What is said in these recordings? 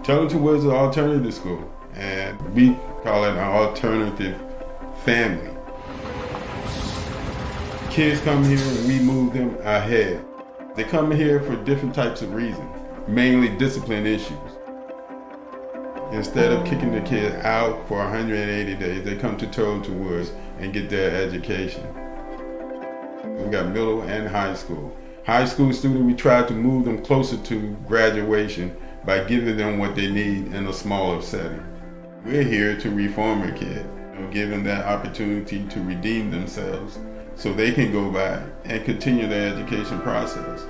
Turlington Woods is an alternative school, and we call it an alternative family. Kids come here and we move them ahead. They come here for different types of reasons, mainly discipline issues. Instead of kicking the kid out for 180 days, they come to Turlington Woods and get their education. We got middle and high school. High school students, we try to move them closer to graduation by giving them what they need in a smaller setting. We're here to reform a kid, give them that opportunity to redeem themselves so they can go back and continue their education process.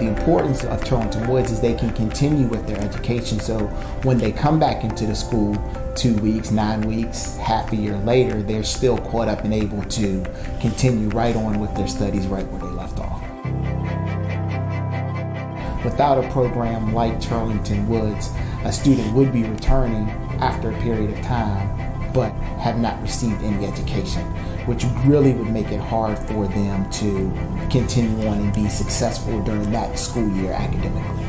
The importance of Turlington Woods is they can continue with their education, so when they come back into the school 2 weeks, 9 weeks, half a year later, they're still caught up and able to continue right on with their studies right where they left off. Without a program like Turlington Woods, a student would be returning after a period of time but have not received any education, which really would make it hard for them to continue on and be successful during that school year academically.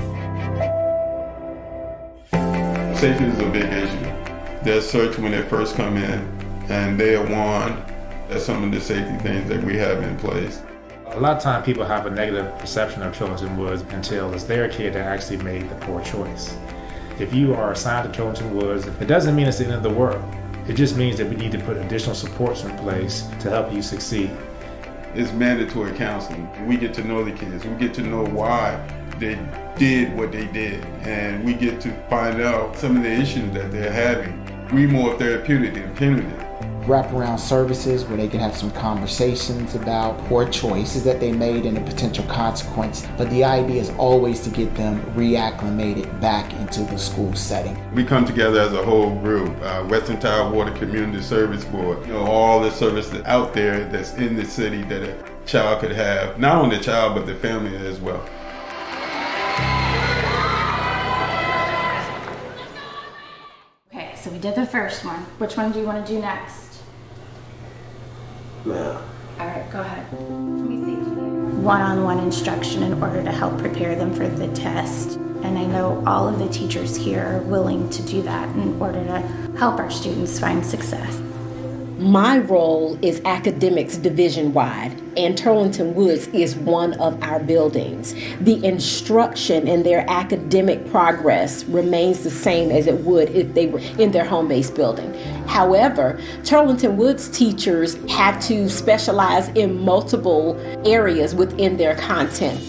Safety is a big issue. They're searched when they first come in, and they are warned. That's some of the safety things that we have in place. A lot of times people have a negative perception of Turlington Woods until it's their kid that actually made the poor choice. If you are assigned to Turlington Woods, it doesn't mean it's the end of the world. It just means that we need to put additional supports in place to help you succeed. It's mandatory counseling. We get to know the kids. We get to know why they did what they did. And we get to find out some of the issues that they're having. We're more therapeutic than punitive. Wraparound services where they can have some conversations about poor choices that they made and the potential consequence. But the idea is always to get them reacclimated back into the school setting. We come together as a whole group, Western Tide Water Community Service Board, all the services out there that's in the city that a child could have, not only the child but the family as well. Okay, so we did the first one. Which one do you want to do next? Yeah. All right, go ahead. Let me see. One-on-one instruction in order to help prepare them for the test. And I know all of the teachers here are willing to do that in order to help our students find success. My role is academics division-wide, and Turlington Woods is one of our buildings. The instruction and their academic progress remains the same as it would if they were in their home-based building. However, Turlington Woods teachers have to specialize in multiple areas within their content.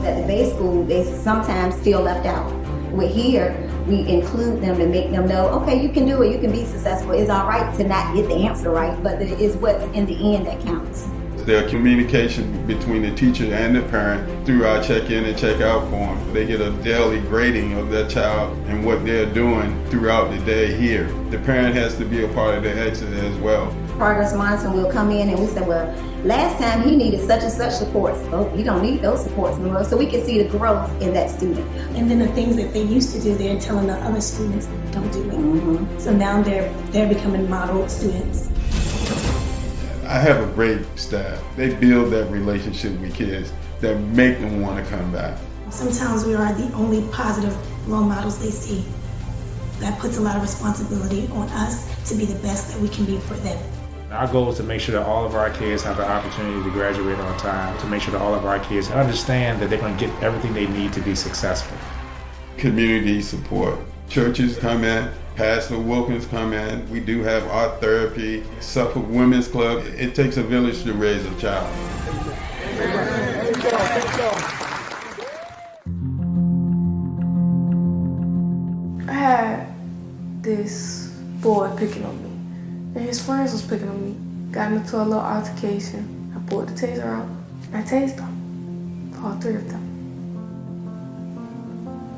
At the base school, they sometimes feel left out. We're here. We include them and make them know, okay, you can do it, you can be successful. It's all right to not get the answer right, but it is what's in the end that counts. There's communication between the teacher and the parent through our check-in and check-out form. They get a daily grading of their child and what they're doing throughout the day here. The parent has to be a part of the exit as well. Progress monitoring will come in and we say, well, last time he needed such and such supports. Oh, you don't need those supports anymore. So we can see the growth in that student. And then the things that they used to do, they're telling the other students don't do it. Mm-hmm. So now they're becoming model students. I have a great staff. They build that relationship with kids that make them want to come back. Sometimes we are the only positive role models they see. That puts a lot of responsibility on us to be the best that we can be for them. Our goal is to make sure that all of our kids have the opportunity to graduate on time, to make sure that all of our kids understand that they're going to get everything they need to be successful. Community support. Churches come in, Pastor Wilkins come in. We do have art therapy, Suffolk Women's Club. It takes a village to raise a child. I had this boy picking on me, and his friends was picking on me. Got into a little altercation. I pulled the taser out. I tased them, all three of them.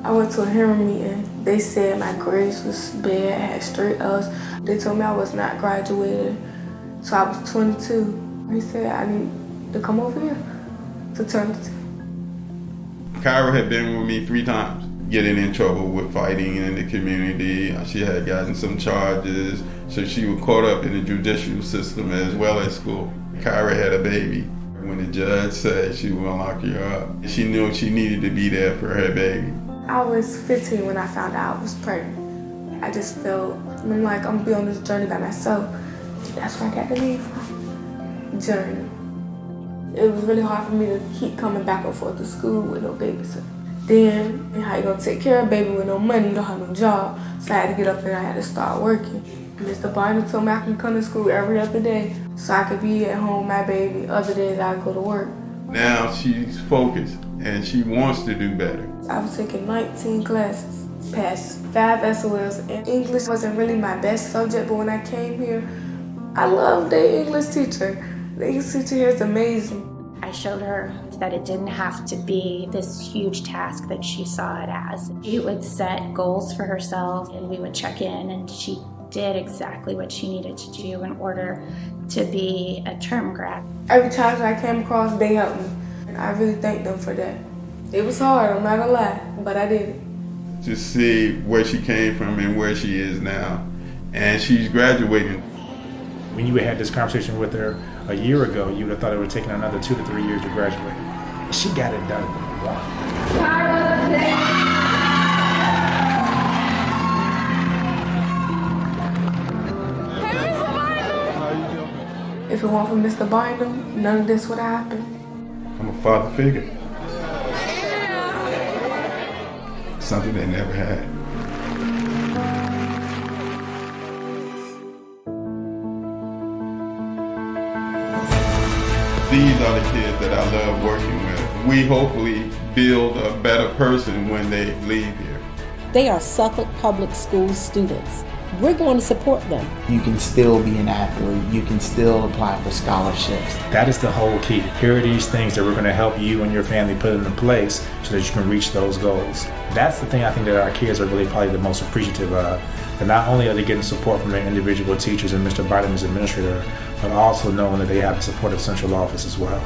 I went to a hearing meeting. They said my grades was bad, I had straight L's. They told me I was not graduated, so I was 22. He said I need to come over here to Turlington. Kyra had been with me 3 times. getting in trouble with fighting in the community. She had gotten some charges, so she was caught up in the judicial system as well as school. Kyra had a baby. When the judge said she was gonna lock her up, she knew she needed to be there for her baby. I was 15 when I found out I was pregnant. I just felt, I'm like, I'm gonna be on this journey by myself. That's where I got the name from, Journey. It was really hard for me to keep coming back and forth to school with no babysitter. Then, how you gonna take care of a baby with no money, you don't have no job. So I had to get up and I had to start working. Mr. Barnum told me I can come to school every other day so I could be at home with my baby. Other days I go to work. Now she's focused and she wants to do better. I was taking 19 classes, passed 5 SOLs, and English wasn't really my best subject, but when I came here, I loved the English teacher. The English teacher here is amazing. I showed her that it didn't have to be this huge task that she saw it as. She would set goals for herself and we would check in, and she did exactly what she needed to do in order to be a term grad. Every challenge I came across, they helped me. And I really thank them for that. It was hard, I'm not gonna lie, but I did it. To see where she came from and where she is now. And she's graduating. When you had this conversation with her a year ago, you would have thought it would have taken another 2 to 3 years to graduate. She got it done in 1. If it weren't for Mr. Bynum, none of this would have happened. I'm a father figure. Something they never had. These are the kids that I love working with. We hopefully build a better person when they leave here. They are Suffolk Public Schools students. We're going to support them. You can still be an athlete. You can still apply for scholarships. That is the whole key. Here are these things that we're going to help you and your family put into place so that you can reach those goals. That's the thing I think that our kids are really probably the most appreciative of. That not only are they getting support from their individual teachers and Mr. Biden's administrator, but also knowing that they have the support of central office as well.